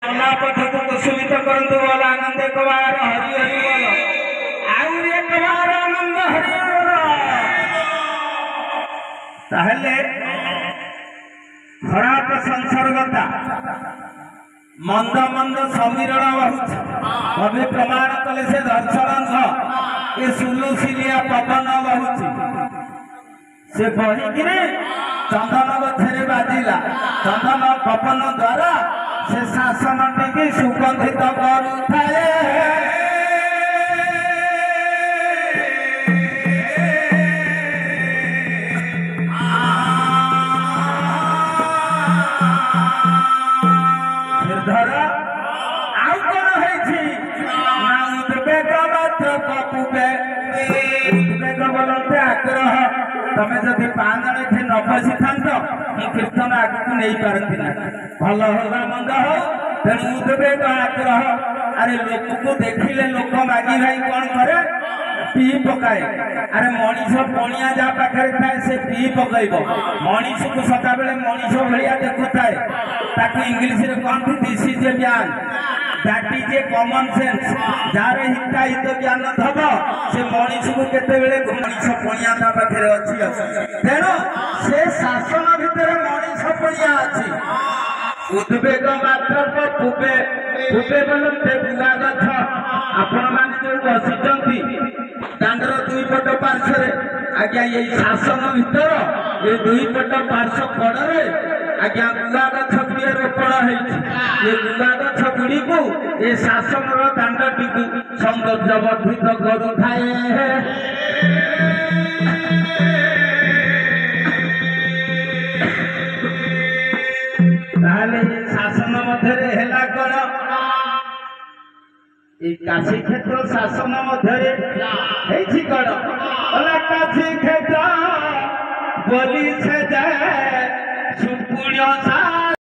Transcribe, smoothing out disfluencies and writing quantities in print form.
पथ को कुसुमित करंतु बोल आनंद एक बार हरि हरि बोल आउर एक बार आनंद हरि बोल ताहले खराब संसर्गता मंद मंद समीरण बहुत कवि प्रमाण कले से दर्शन ये सुलुसिलिया पवन बहुत से बहिकिरे चंदन गछरे बाजिला चंदन पवन द्वारा से शासन टी सुगंधित करुए धर आउ कौन है उद्वेग मात्र कपुबे उद्वेग बोलते आग्रह तमें जदि पाँच जन ये न बसी था कीर्तन आगे नहीं पारती ना भल होगा मंद हो तेणु उद्वेग आग्रह अरे लोक को देखिले लोक मागी भाई कौन करे पी पकाए अरे मनीष पणिया जहाँ पाखे थाए से पी पकईब मनीष को सदा बेले मनीष भाया देखुए ताकू इंग्लिश रे कहते दिस इज ए ज्ञान that is a common sense जार हिताहित ज्ञान थब से मनीष को केते बेले मनीष पणिया ता पाखे अच्छी तेणु से शासन भितर मनीष पणिया अच्छी उद्वेग मात्र पुबे पुबे बोलते गुआ गछ आपण माने जो बसिचंती दांडर दुई पट पार्श्वे आज्ञा ये शासन भितर ये दुई पट पार्श्व कड़े आज्ञा गुआ गछ गुड़िया रोपण ये गुआ गछ गुड़ी को ये शासन दांडटी को सौंदर्य वर्धित करुए शासन मध्य काशी क्षेत्र शासन मध्य कौन काशी क्षेत्र बोली से जाए सुपुण्य